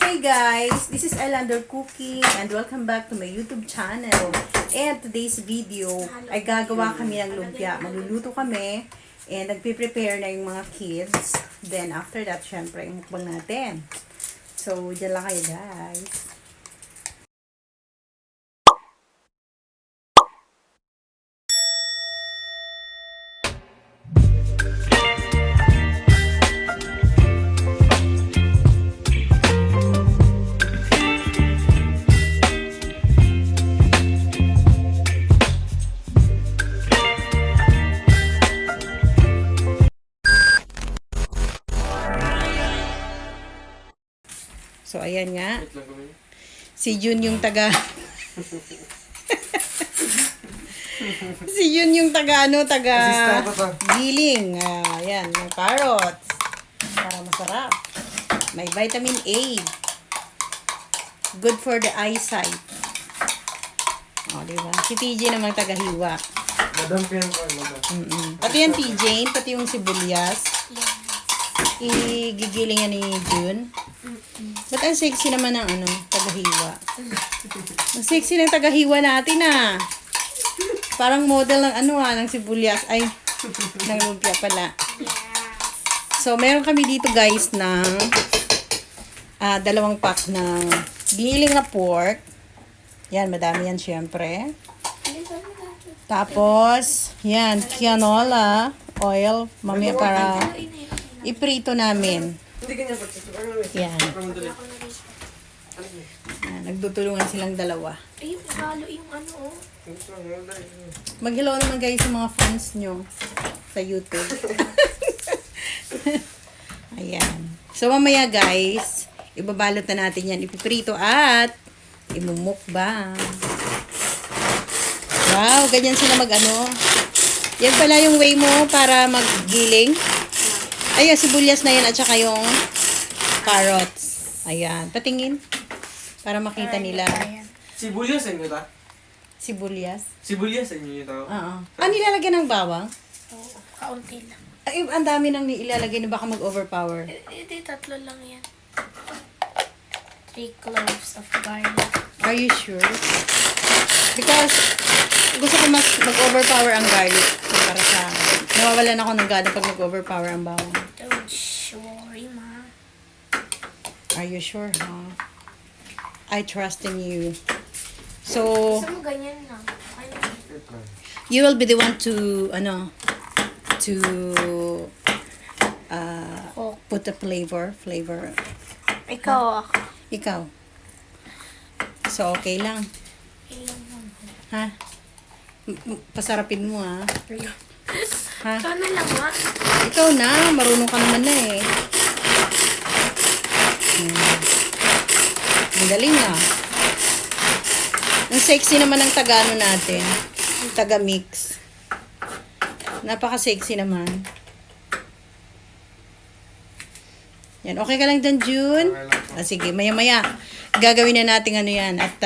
Hey guys, this is Elander Cooking and welcome back to my YouTube channel. And today's video ay gagawa kami ng lumpia. Magluluto kami and nagpe-prepare na yung mga kids. Then after that, syempre, yung mukbang natin. So, dyan lang kayo guys. So, ayan nga. Si Jun yung taga... si Jun yung taga giling. Ayan, yung carrots. Para masarap. May vitamin A. Good for the eyesight. O, diba? Si TJ namang taga-hiwa. Madam yan ko, madam. Pati yan TJ, pati yung sibuyas. Igigiling yan ni Jun. Ba't ang sexy naman ng taga-hiwa? Ang sexy ng taga-hiwa natin Parang model ng ng sibuyas. Ay, ng lumpia pala. So, meron kami dito guys ng 2 pack ng giling na pork. Yan, madami yan syempre. Tapos, yan, canola oil. Mamaya para iprito namin. Yan. Nagtutulungan silang dalawa. Ay, halo yung Mag-hello naman guys sa mga fans nyo sa YouTube. Ayan. So mamaya guys, ibabalot na natin yan. Ipiprito at imumukbang. Wow, ganyan sila Yan pala yung way mo para maggiling. Ayan, sibuyas na yan at saka yung carrots. Ayan, patingin. Para makita nila. Sibuyas sa inyo ta? Sibuyas? Sibuyas sa inyo ito? Oo. Nilalagyan ng bawang? Oo, kaunti lang. Ay, ang dami nang ilalagay na baka mag-overpower. Hindi, 3 lang yan. 3 cloves of garlic. Are you sure? Because gusto ko mas mag-overpower ang garlic para sa nawawalan ako ng gana pag mag-overpower ang bawang. Don't worry, ma. Are you sure, huh? I trust in you. So, Gusto mo ganyan lang. you will be the one to put the flavor. Ikaw ako. Ikaw. So, okay lang. Ilang lang. Ha? Pasarapin mo, ha? Ha? Ikaw na lang, ma. Ikaw na. Marunong ka naman na eh. Ang galing na. Ang sexy naman ng taga natin. Taga-mix. Napaka-sexy naman. Yan. Okay ka lang dyan, June? Sige, maya-maya. Gagawin na natin yan. At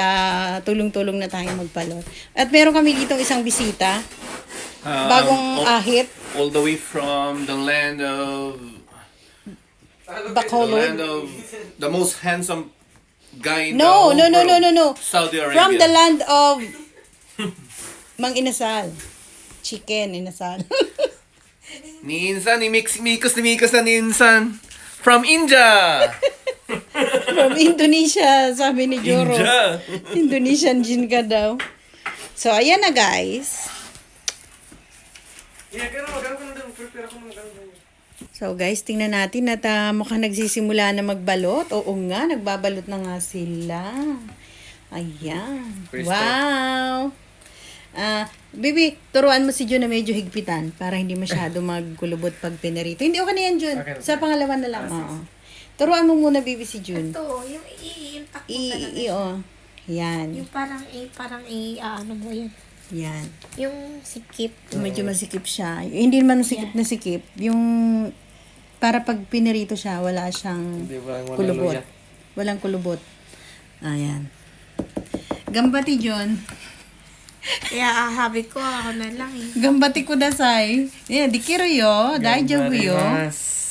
tulong-tulong na tayo magbalot. At meron kami dito isang bisita. Bagong ahit. All the way from the land of Bacolod. the most handsome guy in No. the whole world. Saudi Arabia. From the land of Mang Inasal. Chicken Inasal. Ni Insan, ni Mikos na ni Insan. From India. From Indonesia, sabi ni Joro. India. Indonesian gin ka daw. So, ayan na guys. So guys, tingnan natin at mukhang nagsisimula na magbalot. Oo nga, nagbabalot na nga sila. Ayan. Wow! Baby, turuan mo si Jun na medyo higpitan para hindi masyado magkulubot pag pinarito. Hindi, okay na yan, Jun. Okay. Sa pangalawa na lang. Oo. Turuan mo muna, baby, si Jun. Ito, yung i-impact mo talaga. Yan. Yung parang ano mo yan. Yan. Yung sikip. Medyo masikip siya. Hindi naman sikip na sikip. Yung para pag pinirito siya, wala siyang kulubot. Walang kulubot. Ayan. Gambati, John. Kaya sabi ko, ako na lang eh. Gambati ko dasay. Yeah, dikiro yo. Dai jogu yo.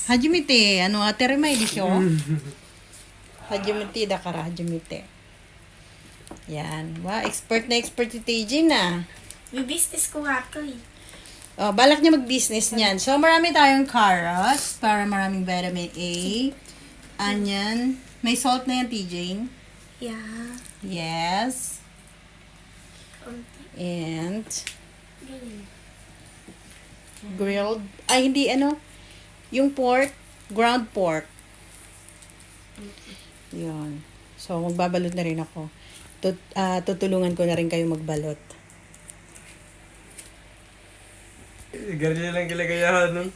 Hajimite, aterimai desho. Hajimite da kara, hajimite. Yan. Wow, expert na expert si TJ na. May business ko nga to eh. Oh, balak niya mag-business niyan. So, marami tayong carrots para maraming vitamin A. Onion. May salt na yan, TJ. Yeah. Yes. Konti. And Ganyan. grilled. Ay, hindi ano. Yung pork. Ground pork. Yun. So, magbabalot na rin ako. Tutulungan ko na rin kayo magbalot. Sigarilyo lang kilagayahan nun.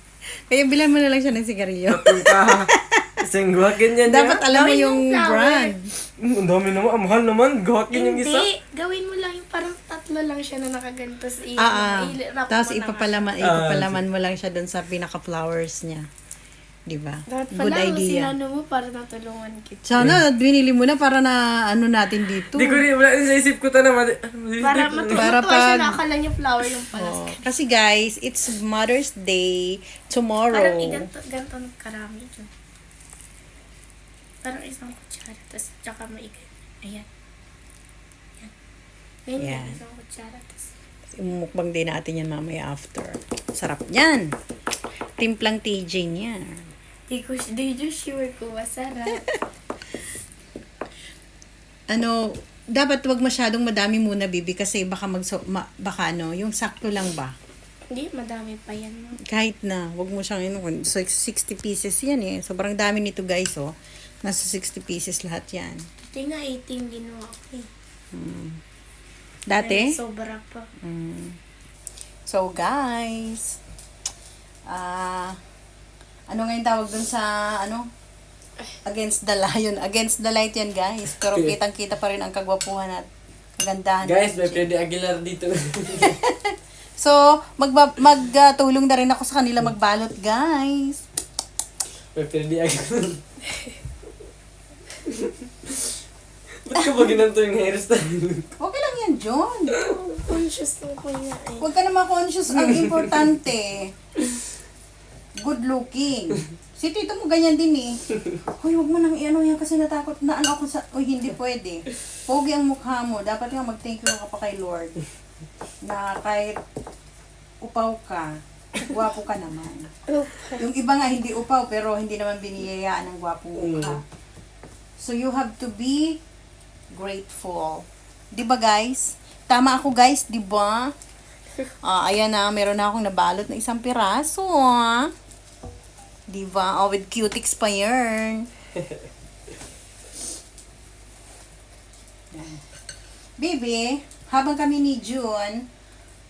Kaya bilan mo na lang siya ng sigarilyo. Pagka, isang guhakin yan Dapat alam mo Gawin yung yung flour. brand. Ang dami naman, ang mahal naman. Guhakin yung isa. Hindi. Gawin mo lang yung parang tatlo lang siya na nakaganto sa iyo. Tapos ipapalaman mo lang siya dun sa pinaka-flowers niya. Diba? Dapat Good pala, idea. sinano mo para natulungan kita. Sana, binili mo na para na ano natin dito. Di ko rin, wala rin sa isip ko ta naman. Para Para matutuwa siya pag- na akala niya flower yung pala. Oh, kasi guys, it's Mother's Day tomorrow. Parang ganto karami dyan. Parang isang kutsara. Tapos tsaka maigan. Ayan. Ayan. Ganyan. Yan. Isang kutsara. Tapos Imumukbang din natin yan mamaya after. Sarap yan. Timplang TJ niya. di ko sure kung masarap. Ano, dapat wag masyadong madami muna, Bibi, kasi baka baka ano, yung sakto lang ba? Hindi, madami pa yan. No? Kahit na, wag mo siyang so 60 pieces yan eh. Sobrang dami nito guys, oh. Nasa 60 pieces lahat yan. Ito nga 18 ginawa ko eh. Dati? Dahil sobra pa. So guys, ano nga yung tawag dun sa, ano? Against the lion. Against the light yan, guys. Pero kitang-kita pa rin ang kagwapuhan at kagandahan. Guys, ng may chick. Freddy Aguilar dito. So, magtulong na rin ako sa kanila magbalot, guys. May Freddy Aguilar. Ba't ka ba ginanto yung hairstyle? Okay lang yan, John. Conscious na ko nga eh. Huwag ka na ma-conscious. Ang importante, good looking. Si tito mo ganyan din eh. Hoy, huwag mo nang i-ano yan kasi natakot na ano ako sa... Uy, hindi pwede. Pogi ang mukha mo. Dapat nga mag-thank you ka pa kay Lord. Na kahit upaw ka, gwapo ka naman. Yung iba nga hindi upaw pero hindi naman biniyayaan ng gwapong mukha. So you have to be grateful. 'Di ba guys? Tama ako guys, 'di ba? Ayan na, meron na akong nabalot na isang piraso. 'Di ba? Oh, with cutics pa 'yan. Bibi, habang kami ni June,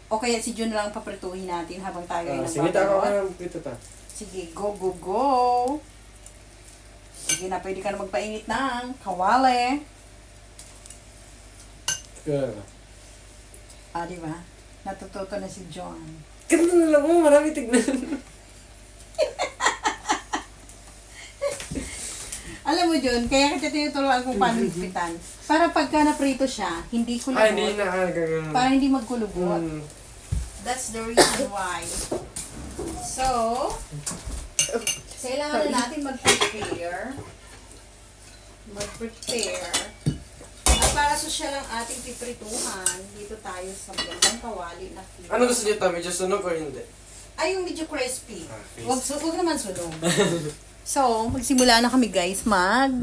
o kaya si June lang paprituhin natin habang tayo ay Sige, tako ka nagbabalot. ng pito ta. Sige, go, go, go. Sige na, pwede ka na magpainit ng kawali. Di ba? Natututo na si John. Ganito na lang mo, marami tignan. Alam mo, John, kaya kita tinuturuan kung paano higpitan. Para pagka naprito siya, hindi Ay, hindi kulubot. na gagawin. Para hindi magkulubot. That's the reason why. So, kailangan na natin mag-prepare. At para social ang ating piprituhan, dito tayo sa magandang kawali na filo. Ano gusto niyo, Tommy? Just sunog or hindi? Ay, yung medyo crispy. crispy. Wag naman sunog. So, magsimula na kami guys mag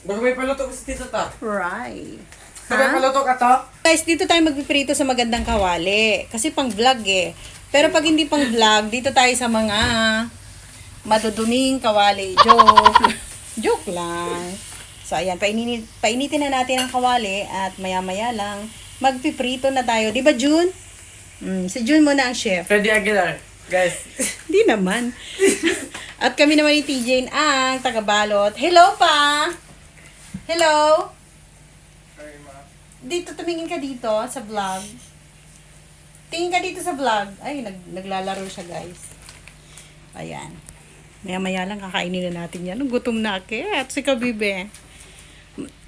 Baka may paluto kasi dito ta. fry. Baka may paluto ka to? Guys, dito tayo magpiprito sa magandang kawali. Kasi pang vlog eh. Pero pag hindi pang vlog, dito tayo sa mga maduduming kawali. Joke. Joke lang. So, ayan. Painitin na natin ang kawali at maya-maya lang magpiprito na tayo. Di ba, June? Si June muna ang chef. Freddy Aguilar. Guys. Hindi naman. At kami naman ni TJ ang tagabalot. Hello pa! Hello! Dito, tumingin ka dito sa vlog. Tingin ka dito sa vlog. Ay, naglalaro siya, guys. Ayan. Maya-maya lang kakainin na natin yan. Gutom na akit. Si Kabibe.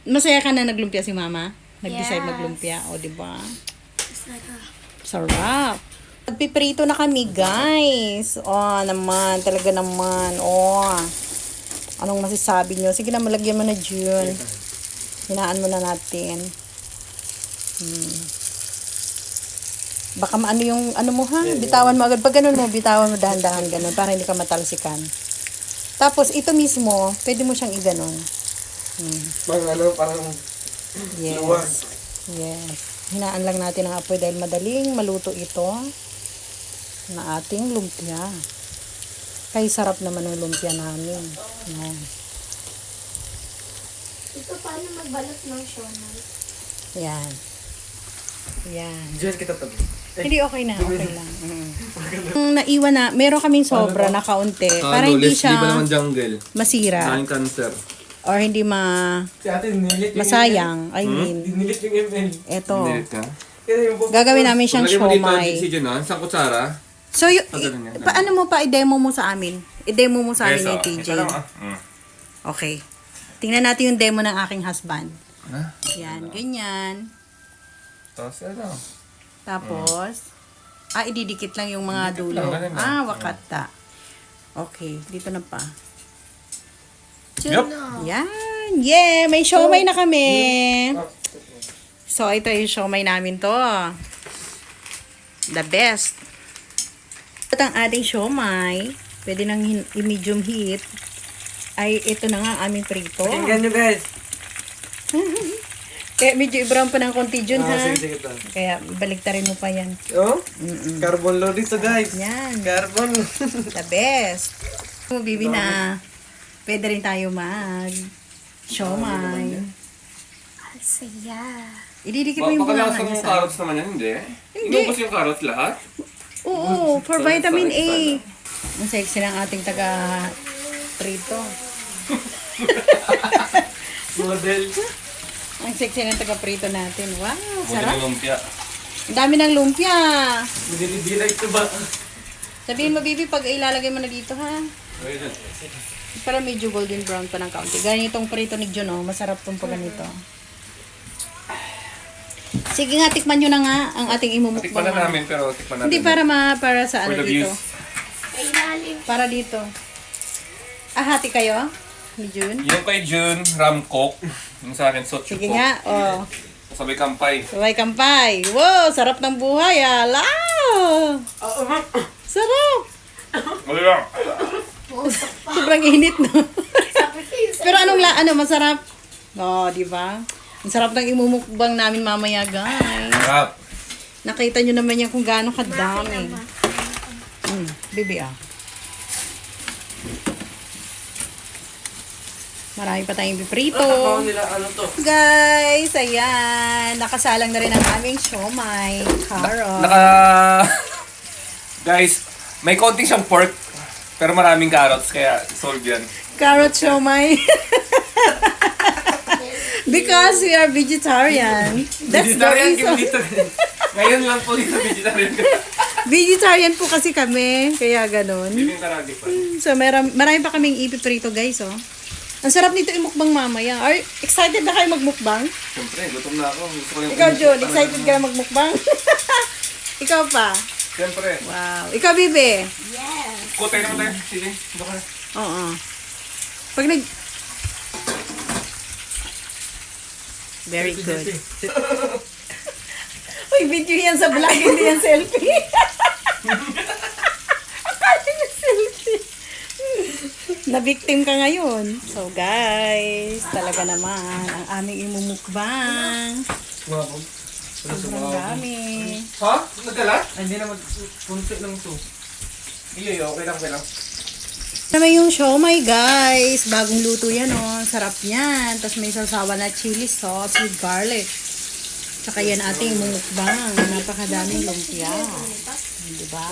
Masaya ka na naglumpia si Mama? Nag-decide Yes. maglumpia. O, diba? Masarap. Sarap. Nagpiprito na kami, guys. Oh, naman. Talaga naman. Oh. Anong masasabi nyo? Sige na, malagyan mo na, June. Hinaan mo na natin. Baka maano yung ano mo ha? Bitawan mo agad. Pag ganun mo, bitawan mo dahan-dahan ganun para hindi ka matalsikan. Tapos, ito mismo, pwede mo siyang iganon. Parang Yes. luwag. Yes. Hinaan lang natin ang apoy dahil madaling maluto ito na ating lumpia. Kaya sarap naman ng lumpia namin. Yan. Ito paano magbalot ng siomay? Yan. Yan. Diyan kita tabi. Hindi, okay na. Okay lang. Ang naiwan na, meron kaming sobra na kaunti. Para hindi siya jungle. masira. cancer. Or hindi Si ate, nilit yung masayang. I mean, Nilit yung ML. eto. ka? Kaya yung Gagawin namin siyang siomay. Si Junon, sa kutsara. So, ganun yan. paano mo pa i-demo mo sa amin? I-demo mo sa amin ni TJ. Ito lang Okay. Tingnan natin yung demo ng aking husband. Ha? Yan, ganyan. Tapos ano? Tapos, ididikit lang yung mga dulo. lang, ganun lang. Wakata. Okay, dito na pa. Yup. Yan. Yeah, may siomay na kami. So, ito yung siomay namin to. The best. At ang ating siomay, pwede nang i-medium heat, ay ito na nga ang aming prito. Tingnan nyo guys. Kaya medyo i-brown pa ng konti dyan, ha? Sige to. Kaya baliktarin mo pa yan. Oh? Carbon load ito guys. Yan. Carbon. The best. So, bibi na, pwede rin tayo siomay. Ang saya. Ididikit mo yung Baka bunga yung niya sa... carrots naman yan, hindi? Hindi. Inubos yung carrots lahat? Oo, for vitamin A. Ang sexy ng ating taga-prito. Model. Ang sexy ng taga-prito natin. Wow, Sarap. sarap. Lumpia. Ang dami ng lumpia. Dinidilay ito ba? Sabihin mo, Bibi, pag ilalagay mo na dito, ha? Para medyo golden brown pa ng kaunti. Ganitong prito ni John, oh. Masarap tong pag ganito. Sige nga, tikman nyo na nga ang ating Tikman imumukbang. na namin, pero tikman natin. Hindi, para sa For ano the dito. views. Sa ilalim. Para dito. Hati kayo? Ni June? Yung kay June, ram coke. Yung sa akin, sotchuko. Sige nga, oh. Sabay kampay. Sabay kampay. Wow, sarap ng buhay, Lao! Sarap! Mali lang. Sobrang init, no? Sabi ko yung Pero masarap? Oh, di ba? Ang sarap ng imumukbang namin mamaya, guys. Sarap. Nakita nyo naman yan kung gaano kadami. Bibi, ah. Marami pa tayong piprito. Ako nila ano to? Guys, ayan. Nakasalang na rin ang aming siomay. Carrot. Guys, may konting siyang pork, pero maraming carrots, kaya solve yan. Carrot siomay. Because we are vegetarian. That's the Vegetarian reason. kami dito. Ngayon lang po dito vegetarian ka. Vegetarian po kasi kami. Kaya ganun. Bibing karagi pa. So, marami pa kaming ipiprito, guys, oh. Ang sarap nito imukbang mamaya. Are excited na kayo magmukbang? Siyempre, gutom na ako. Gusto ko yung Ikaw, John, excited ka na magmukbang? Ikaw pa? Siyempre. Wow. Ikaw, Bibi? yes. Kutay naman tayo. Sige, doon ka. Oo. Pag Very good. Uy, video yan sa vlog, hindi yan selfie. Akala niya selfie. Na-victim ka ngayon. So, guys, talaga naman, ang aming imumukbang. Mabog. Sobrang dami. Ha? Nagdala? Ay, hindi naman. Punti lang to. Iyo, okay lang. Naman yung siomay, guys. Bagong luto yan, oh. Sarap yan. Tapos may sasawa na chili sauce with garlic. Tsaka yan ating mumukbang. Napakadaming lumpia. Diba?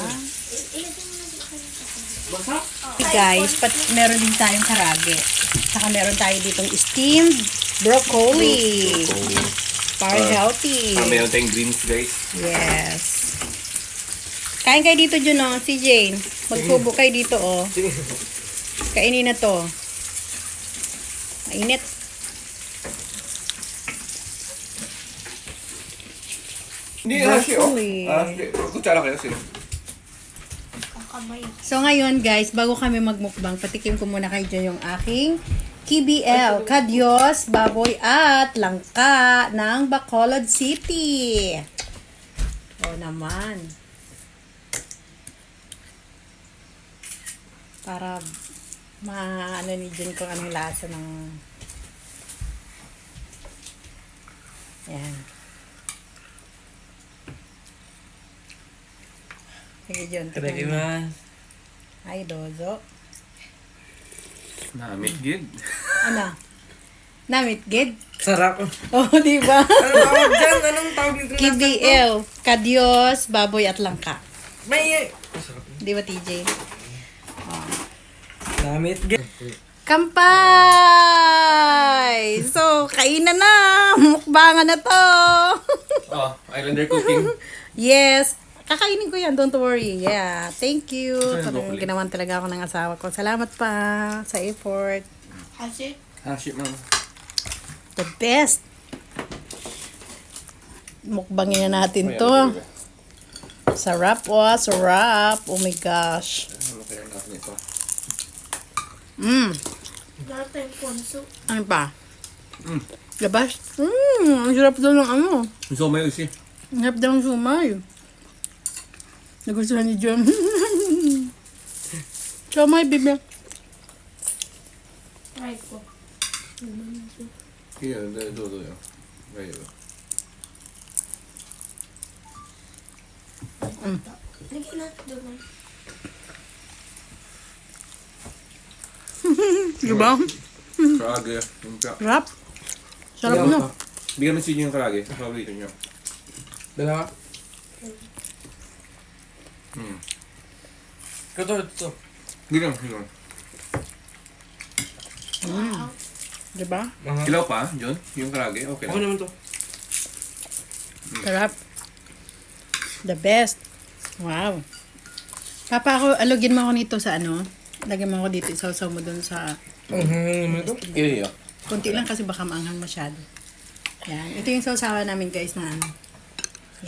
Okay, guys, meron din tayong karage. Tsaka meron tayo ditong steamed broccoli. Para healthy. Meron tayong greens, guys. Yes. Kain kayo dito, Jun, oh. Si Jane. Magsubo kayo dito, oh. Kainin na to. Mainit. Hindi, Broccoli. Kutsara kayo, sige. kamay. So ngayon guys, bago kami magmukbang, patikim ko muna kayo dyan yung aking KBL, Kadyos, Baboy at Langka ng Bacolod City. Oo naman. Para ano ni Jun kung anong lasa ng... Yan. Sige Jun. tingnan mo. Ay, dozo. Namit gid. Ano? Namit gid? Sarap. Oh, di ba? Anong tawag dyan? Anong tawag nito? KBL, Kadyos, Baboy at Langka. May... Di ba, TJ? Damit. Kampay! So, kainan na! Mukbangan na to! Oh, Islander cooking. Yes! Kakainin ko yan, don't worry. Yeah, thank you. Saan Parang broccoli? ginawan talaga ako ng asawa ko. Salamat pa sa effort. Kasi, Shit, mama. The best! Mukbangin na natin to. Sarap, oh, sarap. Oh my gosh. Ano kaya natin ito? lahat tayong ponso. Ano pa? Labas? Ang sarap daw ng ano. So, may usi. Ang sarap daw ng sumay. Nagustuhan ni John. Sumay, bibi. Try ko. Here, do. Right. Lagi na, doon. Diba? Karage. Yung ka. Sarap. Sarap no. Bigyan mo si yung karage. Paborito niyo. Dalawa? Ito. Bigyan. Diba? Ilaw pa, John? Yung karage? Okay Ako lang. naman to. Sarap. The best. Wow. Papa, ako, alugin mo ako nito sa ano. Lagyan mo ako dito. Isaw-saw mo dun sa... Naman ito? Iya. Konti lang kasi baka maanghang masyado. Yan. Ito yung sausawa namin guys na ano.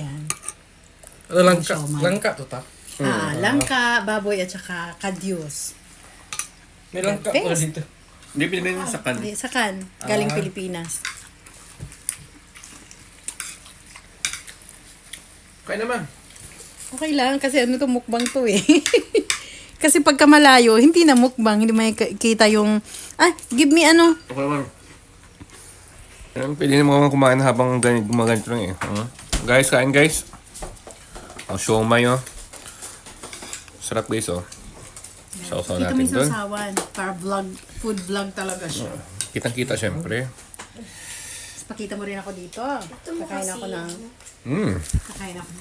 Yan. Ano langka? Siomai. Langka to ta? Langka, baboy at saka kadyos. May langka Best. pala dito. Hindi pinili sa kan. Hindi, sakan. Galing Pilipinas. Kaya naman. Okay lang kasi ano to mukbang to eh. Kasi pagka malayo, hindi na mukbang, hindi may kita yung give me ano. Okay naman. Pwede naman kumain habang gumaganito lang eh. Guys, kain guys. Ang siomay oh. Sarap guys oh. Sausaw Dito natin may doon. sausawan. Para vlog, food vlog talaga siya. Kitang-kita syempre. Tapos pakita mo rin ako dito. mo Kakain kasi, ako ng... Mm. Kakain ako.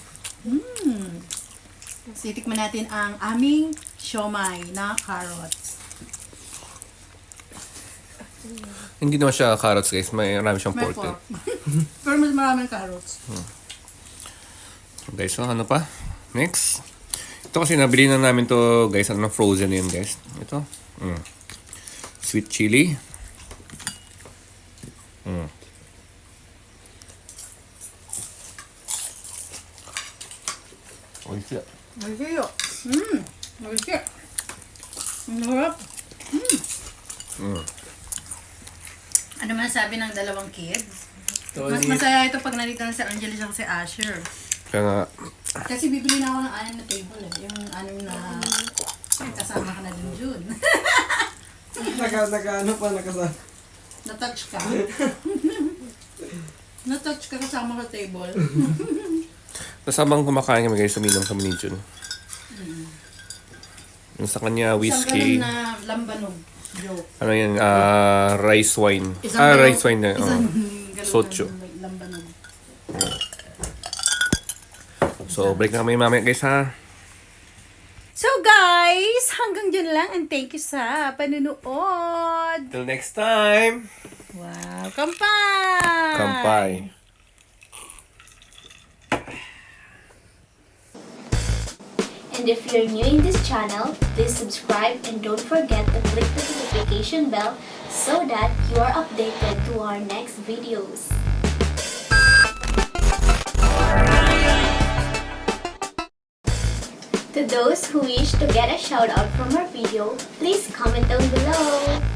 So, tikman natin ang aming siomay na carrots. Hindi naman siya carrots guys. Marami siyang May pork. pork. Pero mas maraming carrots. Guys, so ano pa? Next. Ito kasi nabili na namin to guys. Ano frozen yun guys. Ito. Sweet chili. Oishi. Oishi yo. Oishi. Ang harap. Ano man sabi ng dalawang kids? Mas masaya ito pag nandito na si Angelis at si Asher. Kaya nga, Kasi bibili na ako ng 6 na table eh. Yung 6 na kasama ka na dun Jun. Naka-ano pa, nakasama. Na-touch ka. Na-touch ka kasama ka table. tapos habang kumakain kami guys, uminom kami ni Jun. Yung sa kanya, Isang whiskey. galon na lambanog. Joke. Ano yan? Rice wine. Rice wine na. Isang galon Socho. ng lambanog. So, break na kami mamaya guys ha. So guys, hanggang dyan lang and thank you sa panunood. Till next time. Wow, kampay! Kampay. And if you're new in this channel, please subscribe and don't forget to click the notification bell so that you are updated to our next videos. To those who wish to get a shout out from our video, please comment down below.